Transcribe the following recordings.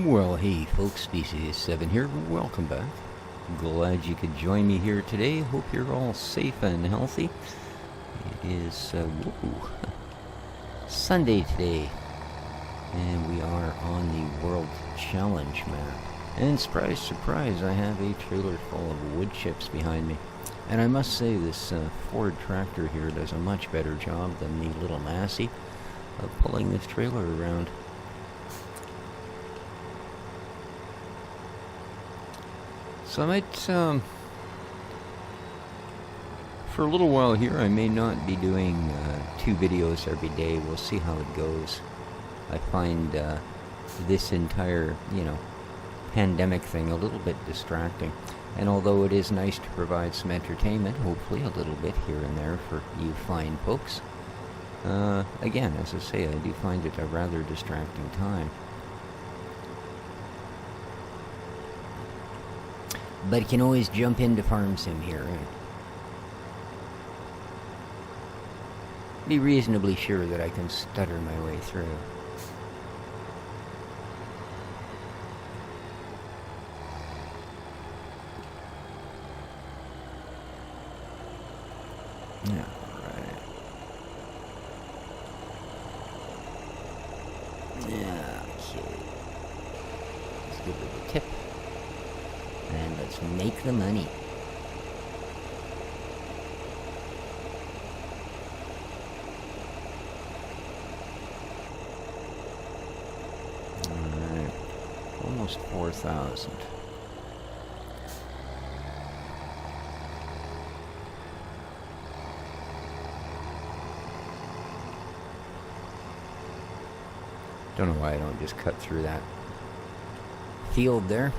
Well, hey folks, BC7 here. Welcome back. Glad you could join me here today. Hope you're all safe and healthy. It is Sunday today, and we are on the World Challenge map. And surprise, surprise, I have a trailer full of wood chips behind me. And I must say, this Ford tractor here does a much better job than the little Massey of pulling this trailer around. So I might, for a little while here, I may not be doing 2 videos every day. We'll see how it goes. I find this entire, pandemic thing a little bit distracting. And although it is nice to provide some entertainment, hopefully a little bit here and there for you fine folks, again, as I say, I do find it a rather distracting time. But you can always jump into Farm Sim here. Be reasonably sure that I can stutter my way through. Yeah, right. Yeah, okay. Let's give it a tip. And let's make the money. Alright. Almost 4,000. Don't know why I don't just cut through that field there.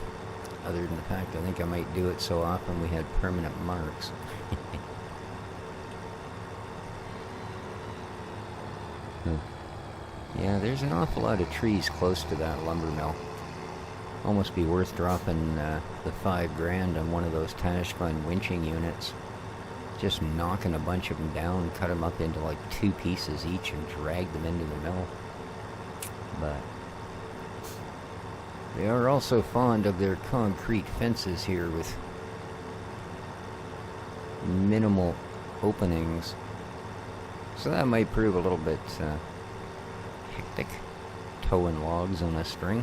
Other than the fact I think I might do it so often we had permanent marks. Yeah, there's an awful lot of trees close to that lumber mill. Almost be worth dropping the $5,000 on one of those Tashfun winching units. Just knocking a bunch of them down, cut them up into like 2 pieces each and drag them into the mill. But they are also fond of their concrete fences here with minimal openings. So that might prove a little bit hectic, towing logs on a string.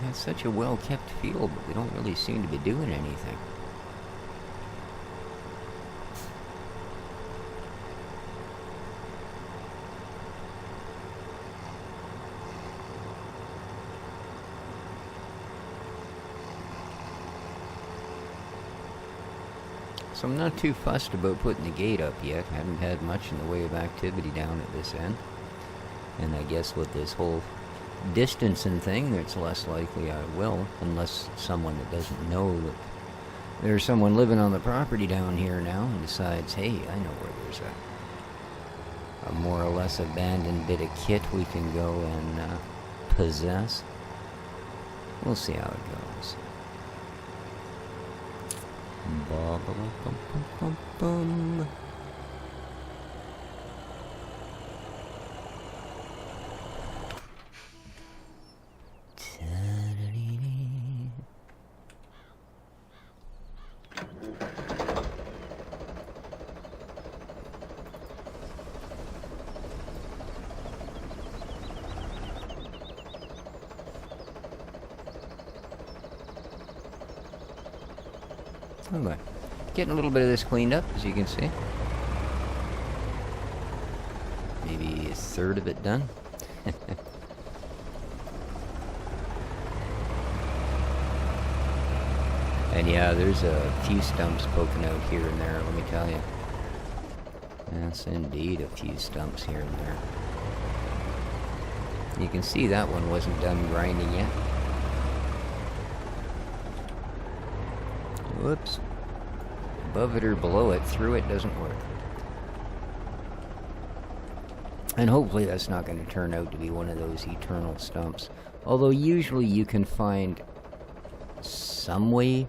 It's such a well-kept field, but they don't really seem to be doing anything. So I'm not too fussed about putting the gate up yet. I haven't had much in the way of activity down at this end. And I guess with this whole distancing thing, it's less likely I will, unless someone that doesn't know that there's someone living on the property down here now and decides, hey, I know where there's a more or less abandoned bit of kit we can go and possess. We'll see how it goes. Bum, bum, bum, bum, bum. Okay. Getting a little bit of this cleaned up, as you can see. Maybe a third of it done. And yeah, there's a few stumps poking out here and there, let me tell you. Yes, indeed, a few stumps here and there. You can see that one wasn't done grinding yet. Whoops. Above it or below it, through it doesn't work. And hopefully that's not going to turn out to be one of those eternal stumps. Although usually you can find some way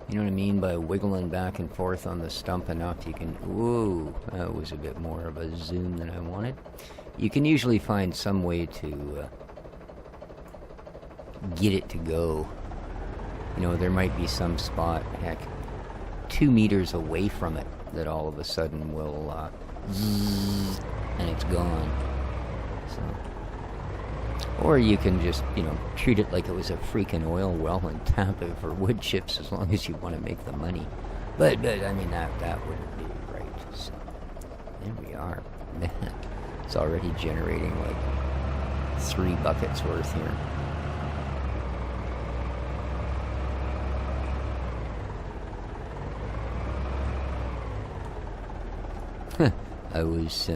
You know what I mean? By wiggling back and forth on the stump enough, you can... Whoa, that was a bit more of a zoom than I wanted. You can usually find some way to get it to go. You know, there might be some spot, heck, 2 meters away from it, that all of a sudden will zzz, and it's gone. So, or you can just, you know, treat it like it was a freaking oil well and tap it for wood chips as long as you want to make the money. But I mean, that wouldn't be right. So, there we are. Man, it's already generating like 3 buckets worth here. I was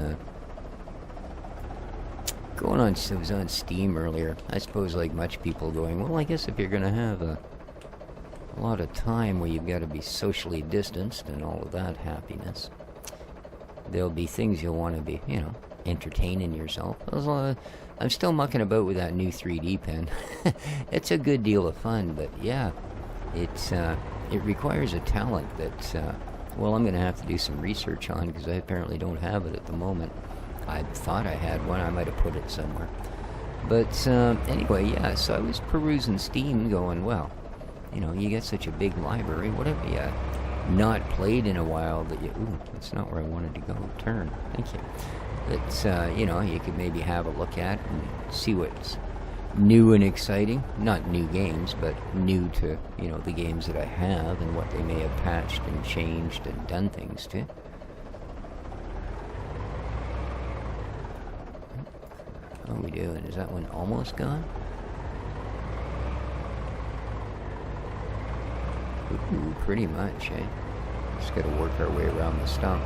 I was on Steam earlier. I suppose like much people going, well, I guess if you're going to have a lot of time where you've got to be socially distanced and all of that happiness, there'll be things you'll want to be, you know, entertaining yourself. I'm still mucking about with that new 3D pen. It's a good deal of fun, but yeah, it requires a talent that, well, I'm going to have to do some research on because I apparently don't have it at the moment. I thought I had one. I might have put it somewhere. But anyway, yeah, so I was perusing Steam going, well, you know, you get such a big library. What have you not played in a while that you... Ooh, that's not where I wanted to go. Turn. Thank you. That, you know, you could maybe have a look at and see what's new and exciting. Not new games, but new to, you know, the games that I have and what they may have patched and changed and done things to. How are we doing? Is that one almost gone? Ooh, pretty much, eh? Just gotta work our way around the stump.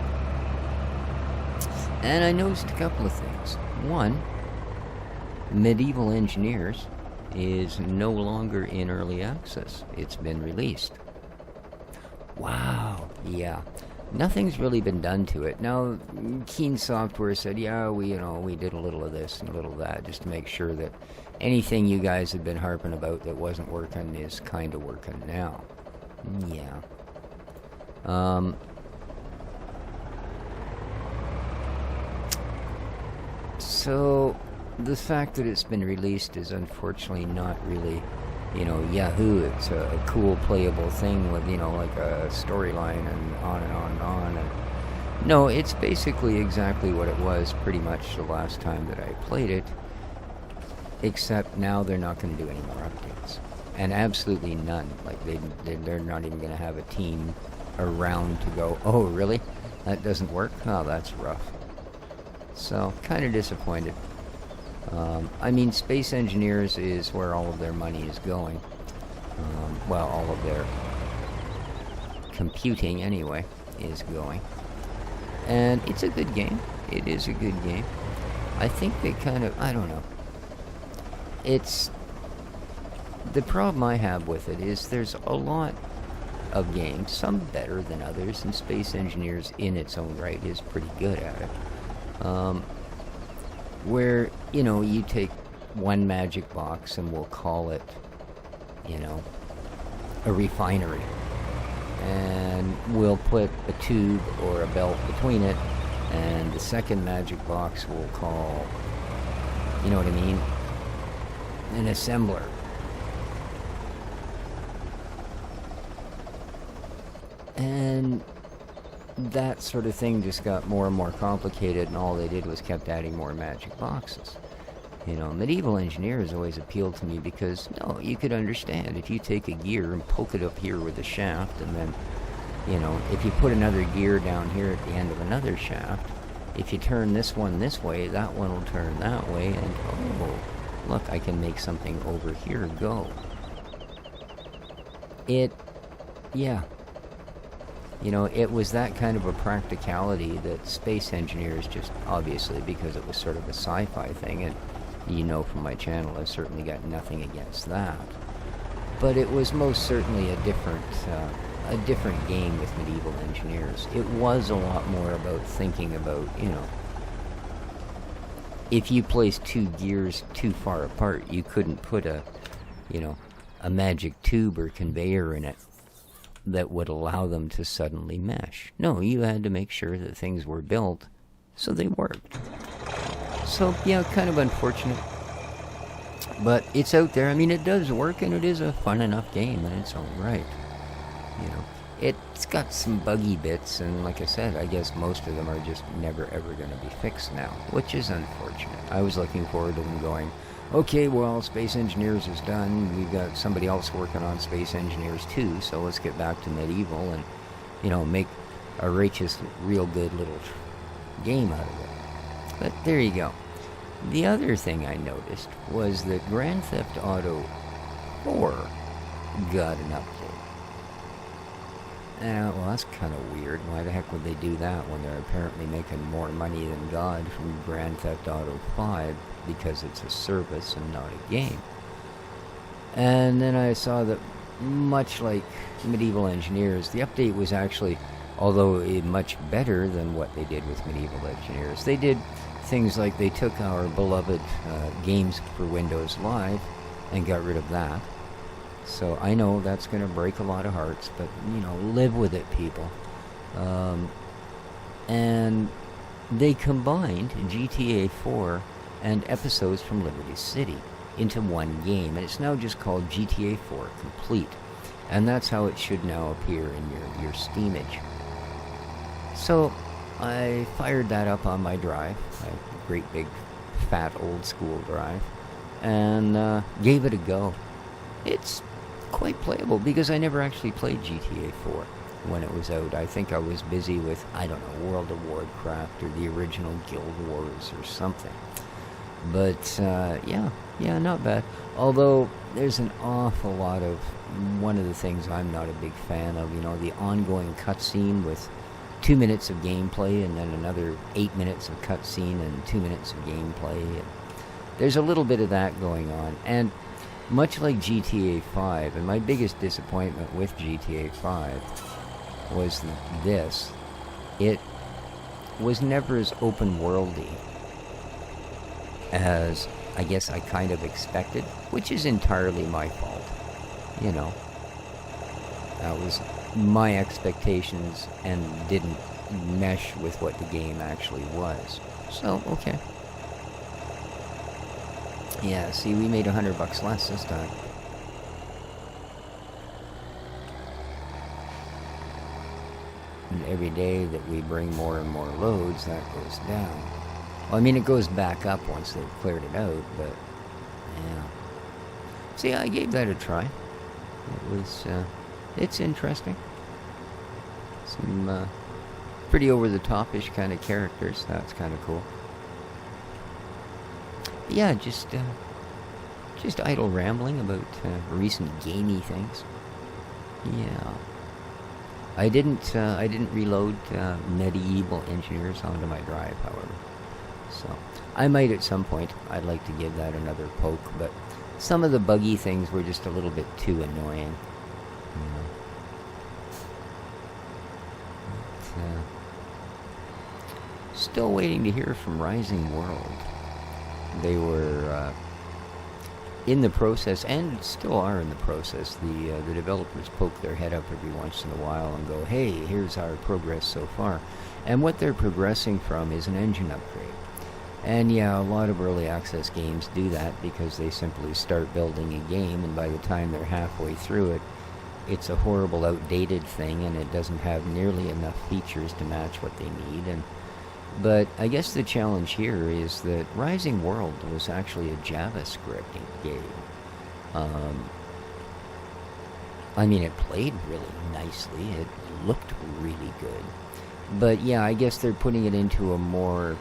And I noticed a couple of things. One, Medieval Engineers is no longer in early access. It's been released. Wow. Yeah. Nothing's really been done to it. Now, Keen Software said, yeah, we did a little of this and a little of that just to make sure that anything you guys had been harping about that wasn't working is kind of working now. Yeah. So, the fact that it's been released is unfortunately not really, you know, Yahoo! It's a cool playable thing with, you know, like a storyline and on and on and on. And no, it's basically exactly what it was pretty much the last time that I played it, except now they're not going to do any more updates. And absolutely none. Like, they're not even going to have a team around to go, oh, really? That doesn't work? Oh, that's rough. So, kind of disappointed. I mean, Space Engineers is where all of their money is going. Well, all of their computing, anyway, is going. And it's a good game. It is a good game. I think they kind of... I don't know. It's... The problem I have with it is there's a lot of games, some better than others, and Space Engineers in its own right is pretty good at it. Where, you know, you take one magic box and we'll call it, you know, a refinery. And we'll put a tube or a belt between it, and the second magic box we'll call, you know what I mean, an assembler. And that sort of thing just got more and more complicated, and all they did was kept adding more magic boxes. You know, Medieval Engineers always appealed to me because, no, you could understand if you take a gear and poke it up here with a shaft, and then, you know, if you put another gear down here at the end of another shaft, if you turn this one this way, that one will turn that way, and, oh, look, I can make something over here go. Yeah. You know, it was that kind of a practicality that Space Engineers just, obviously, because it was sort of a sci-fi thing, and you know from my channel, I've certainly got nothing against that. But it was most certainly a different game with Medieval Engineers. It was a lot more about thinking about, you know, if you placed two gears too far apart, you couldn't put a, you know, a magic tube or conveyor in it. that would allow them to suddenly mesh. No, you had to make sure that things were built so they worked. So, yeah, kind of unfortunate. But it's out there. I mean, it does work, and it is a fun enough game in its own right. You know, it's got some buggy bits, and like I said, I guess most of them are just never ever going to be fixed now, which is unfortunate. I was looking forward to them going, okay, well, Space Engineers is done. We've got somebody else working on Space Engineers 2, so let's get back to Medieval and, you know, make a righteous, real good little game out of it. But there you go. The other thing I noticed was that Grand Theft Auto 4 got an update. Well, that's kind of weird. Why the heck would they do that when they're apparently making more money than God from Grand Theft Auto 5 because it's a service and not a game? And then I saw that, much like Medieval Engineers, the update was actually, although much better than what they did with Medieval Engineers. They did things like they took our beloved Games for Windows Live and got rid of that. So I know that's going to break a lot of hearts, but, you know, live with it, people. And they combined GTA 4 and episodes from Liberty City into one game, and it's now just called GTA 4 Complete. And that's how it should now appear in your Steamage. So I fired that up on my drive, a great big fat old school drive, and gave it a go. It's quite playable because I never actually played GTA 4 when it was out. I think I was busy with, I don't know, World of Warcraft or the original Guild Wars or something. But yeah, not bad. Although there's an awful lot of, one of the things I'm not a big fan of, you know, the ongoing cutscene with 2 minutes of gameplay and then another 8 minutes of cutscene and 2 minutes of gameplay. And there's a little bit of that going on. And much like GTA 5, and my biggest disappointment with GTA 5 was this. It was never as open-worldy as I guess I kind of expected, which is entirely my fault. You know, that was my expectations and didn't mesh with what the game actually was. So, okay. Yeah, see, we made $100 less this time. And every day that we bring more and more loads, that goes down. Well, I mean, it goes back up once they've cleared it out, but, yeah. See, I gave that a try. It was, it's interesting. Some, pretty over-the-top-ish kind of characters. That's kind of cool. Yeah, just idle rambling about recent gamey things. Yeah, I didn't reload Medieval Engineers onto my drive, however. So I might at some point. I'd like to give that another poke, but some of the buggy things were just a little bit too annoying. You know. But, still waiting to hear from Rising World. They were in the process, and still are in the process. The developers poke their head up every once in a while and go, hey, here's our progress so far. And what they're progressing from is an engine upgrade. And yeah, a lot of early access games do that because they simply start building a game, and by the time they're halfway through it, it's a horrible, outdated thing, and it doesn't have nearly enough features to match what they need. But I guess the challenge here is that Rising World was actually a JavaScript game. I mean, it played really nicely. It looked really good. But yeah, I guess they're putting it into a more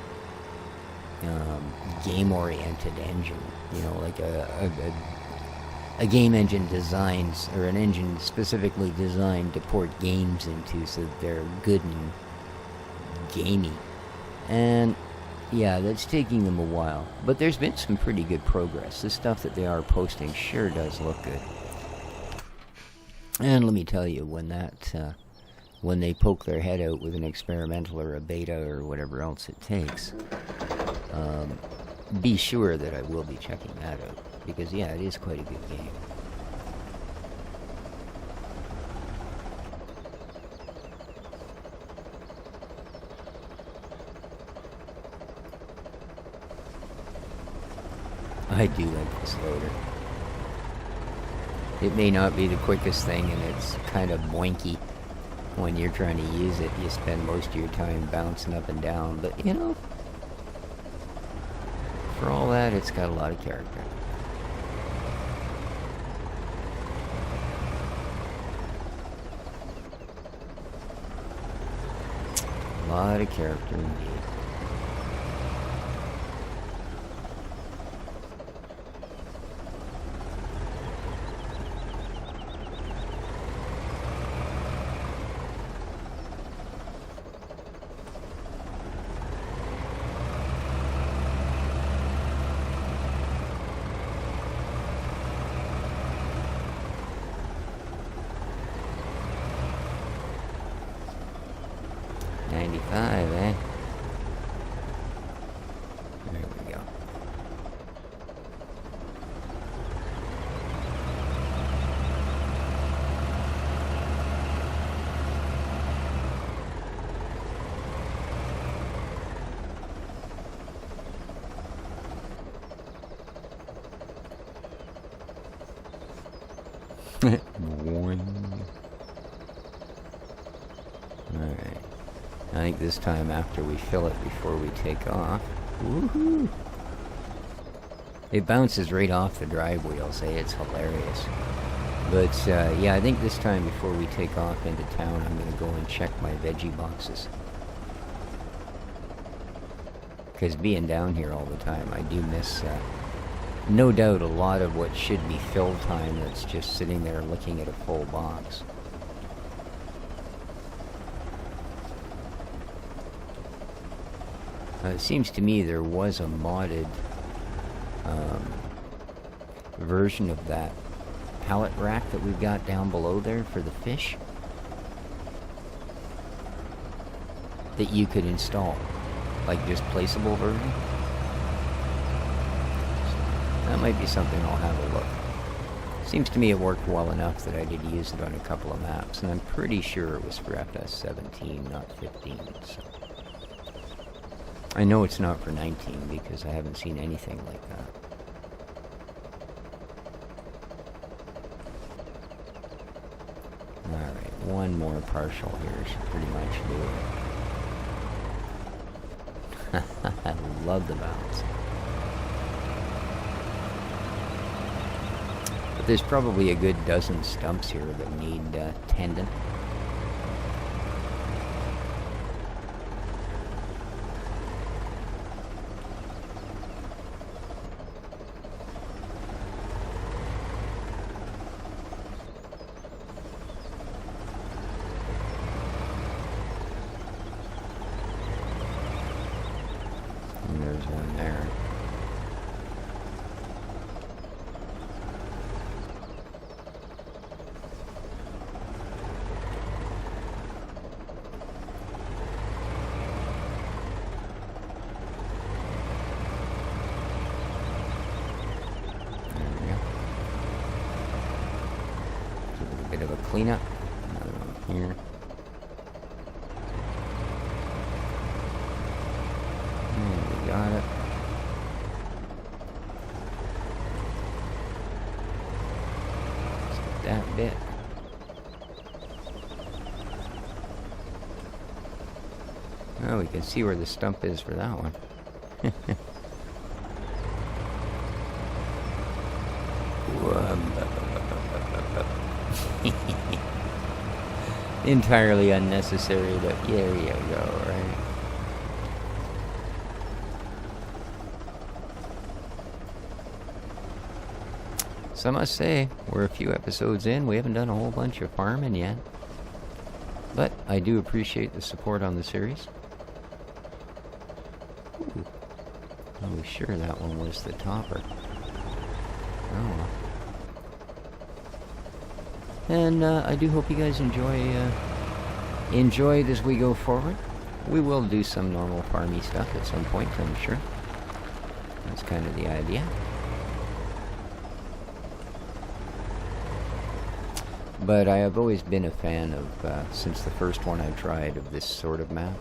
game-oriented engine. You know, like a game engine designs, or an engine specifically designed to port games into so that they're good and gamey. And yeah, that's taking them a while. But there's been some pretty good progress. The stuff that they are posting sure does look good. And let me tell you, when they poke their head out with an experimental or a beta or whatever else it takes, be sure that I will be checking that out. Because yeah, it is quite a good game. I do like this loader. It may not be the quickest thing, and it's kind of boinky when you're trying to use it. You spend most of your time bouncing up and down, but you know, for all that, it's got a lot of character. A lot of character indeed. Eh? There we go. Alright. I think this time after we fill it before we take off. Woohoo! It bounces right off the drive wheels, eh? It's hilarious. But, yeah, I think this time before we take off into town, I'm going to go and check my veggie boxes. Because being down here all the time, I do miss, no doubt, a lot of what should be fill time that's just sitting there looking at a full box. It seems to me there was a modded version of that pallet rack that we've got down below there for the fish that you could install, like just placeable version. So that might be something I'll have a look. Seems to me it worked well enough that I did use it on a couple of maps, and I'm pretty sure it was for FS17, not 15. So I know it's not for 19 because I haven't seen anything like that. Alright, one more partial here should pretty much do it. I love the bounce. But there's probably a good dozen stumps here that need tendon. There's one there. There we go. Give it a bit of a cleanup. Another one here. Got it. Just that bit. Oh, we can see where the stump is for that one. Entirely unnecessary, but there you go, right? So I must say, we're a few episodes in. We haven't done a whole bunch of farming yet. But I do appreciate the support on the series. Ooh. Oh, sure, that one was the topper. Oh. And I do hope you guys enjoy it as we go forward. We will do some normal farmy stuff at some point, I'm sure. That's kind of the idea. But I have always been a fan of, since the first one I tried, of this sort of map.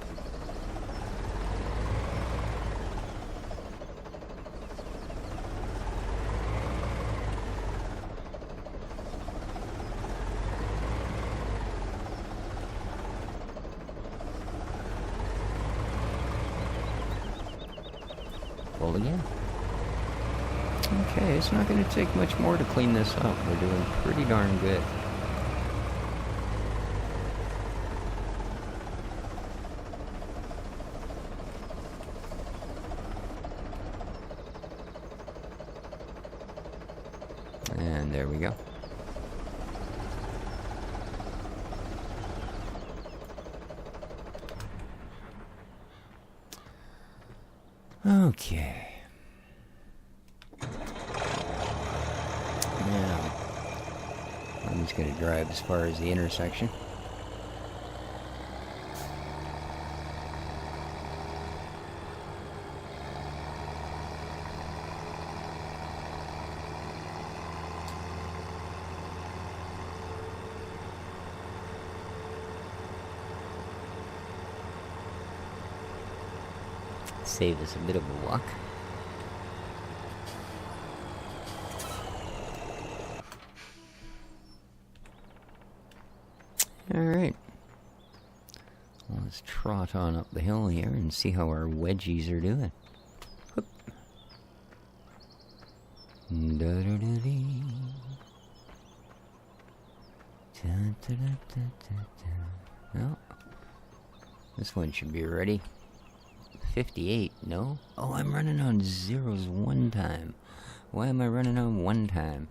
again. Okay, it's not going to take much more to clean this up. We're doing pretty darn good. And there we go. Okay. Now, I'm just going to drive as far as the intersection. Save us a bit of a walk. Alright. Let's trot on up the hill here and see how our wedgies are doing. Whoop. Well, this one should be ready. 58, no? Oh, I'm running on zeros one time. Why am I running on one time?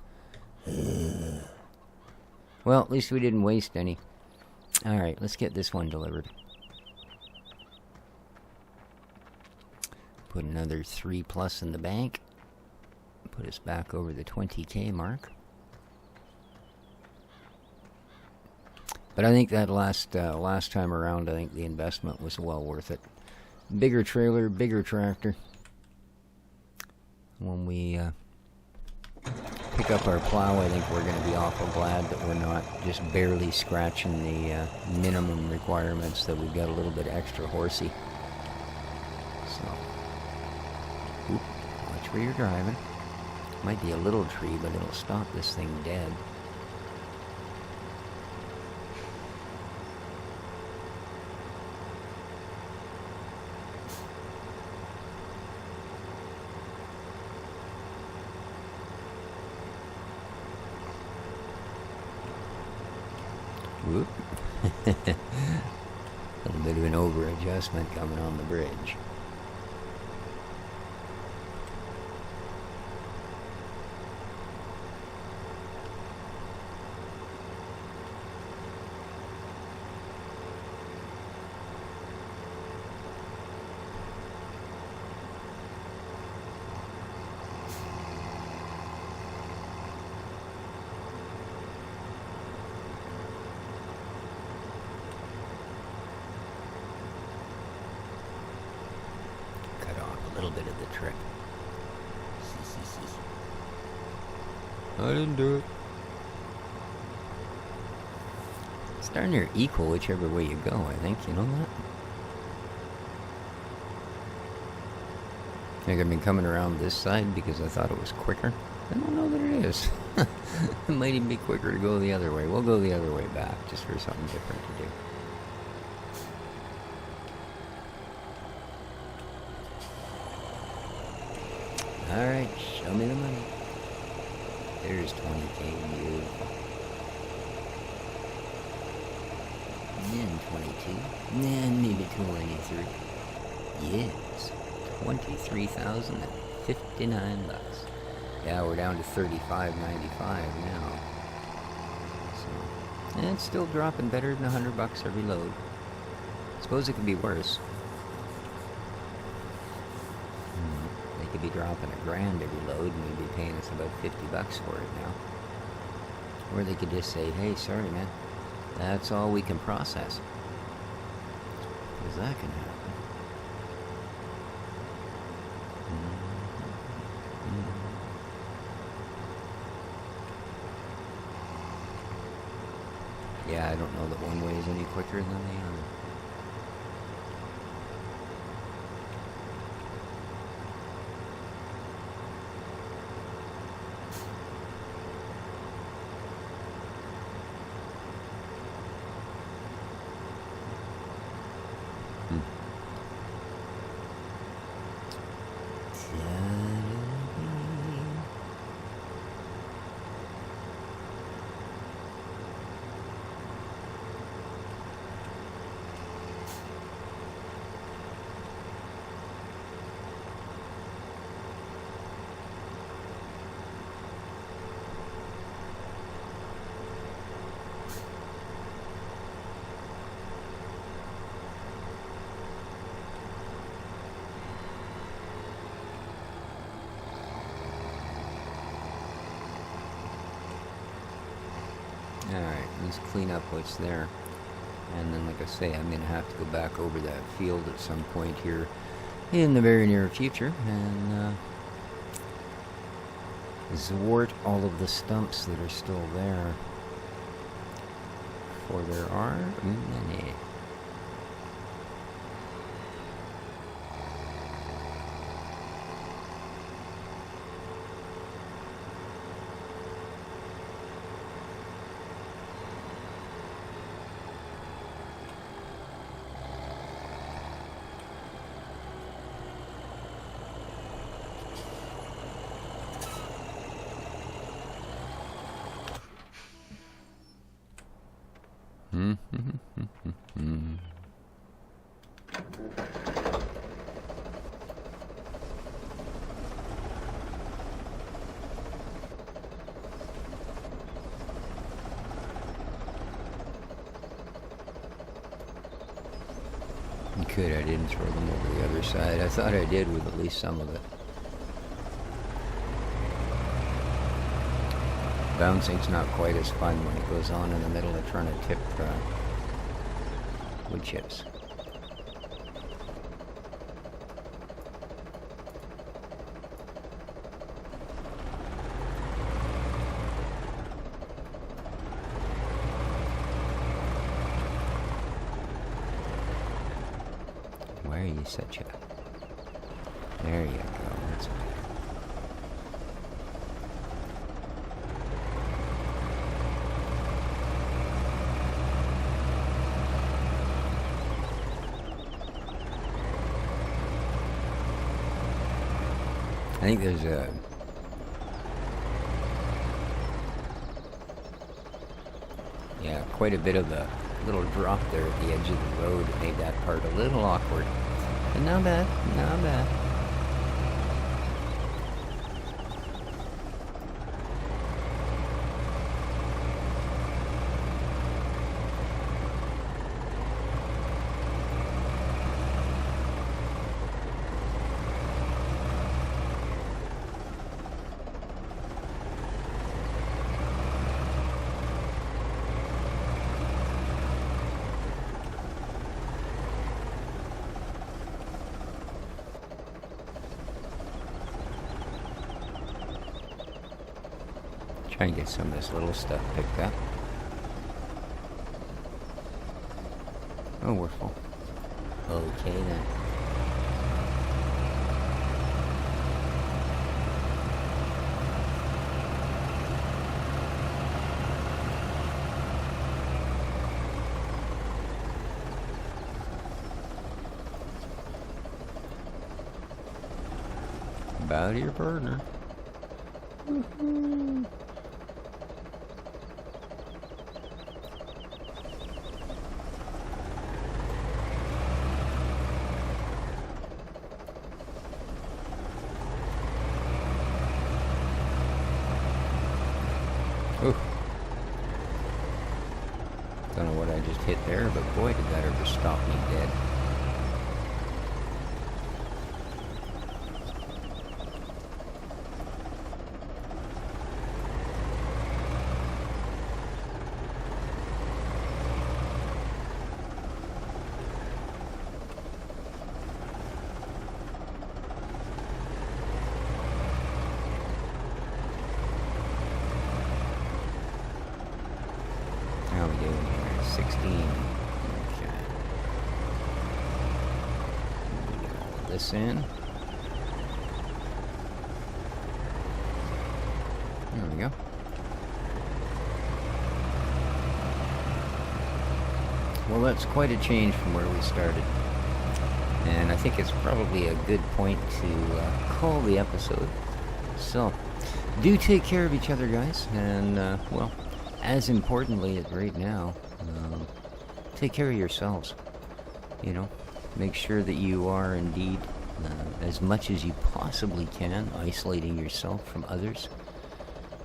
Well, at least we didn't waste any. Alright, let's get this one delivered. Put another 3 plus in the bank. Put us back over the 20K mark. But I think that last time around, I think the investment was well worth it. Bigger trailer, bigger tractor. When we pick up our plow, I think we're going to be awful glad that we're not just barely scratching the minimum requirements, that we've got a little bit extra horsey. So, oop, watch where you're driving. Might be a little tree, but it'll stop this thing dead. Whoop. A little bit of an over-adjustment coming on the bridge. I didn't do it. It's darn near equal whichever way you go, I think. You know that? I think I've been coming around this side because I thought it was quicker. I don't know that it is. It might even be quicker to go the other way. We'll go the other way back just for something different to do. Alright, show me the money. There's 20K, beautiful. And 22. And maybe 23. Yes. 23,059 bucks. Yeah, we're down to 35.95 now. So, and it's still dropping better than 100 bucks every load. Suppose it could be worse. They could be dropping $1,000 every load and we'd be paying us about 50 bucks for it now. Or they could just say, hey, sorry man, that's all we can process. Because that can happen. Yeah, I don't know that one way is any quicker than the other. Alright, let's clean up what's there. And then, like I say, I'm going to have to go back over that field at some point here in the very near future and zwart all of the stumps that are still there. For there are many. Good, I didn't throw them over the other side. I thought I did with at least some of it. Bouncing's not quite as fun when it goes on in the middle of trying to tip wood chips. Why are you such a... There you go. That's better. I think there's a... Yeah, quite a bit of a little drop there at the edge of the road. It made that part a little awkward. But not bad, not bad. Try and get some of this little stuff picked up. Oh, we're full. Okay then. Bow to your partner. Woohoo! Don't know what I just hit there, but boy, did that ever stop me dead. How are we doing here? 16. Okay. Roll this in. There we go. Well, that's quite a change from where we started. And I think it's probably a good point to call the episode. So, do take care of each other, guys. And, well, as importantly right now, take care of yourselves. You know, make sure that you are indeed, as much as you possibly can, isolating yourself from others.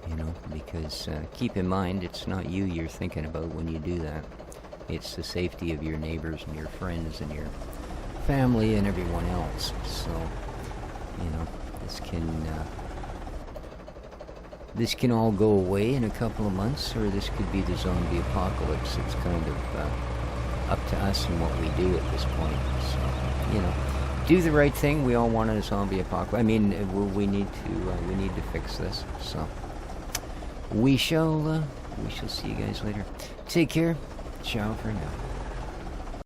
You know, because keep in mind, it's not you you're thinking about when you do that. It's the safety of your neighbors and your friends and your family and everyone else. So, you know, this can this can all go away in a couple of months, or this could be the zombie apocalypse. It's kind of up to us and what we do at this point. So, do the right thing. We all want a zombie apocalypse. I mean, we need to fix this. So, we shall see you guys later. Take care. Ciao for now.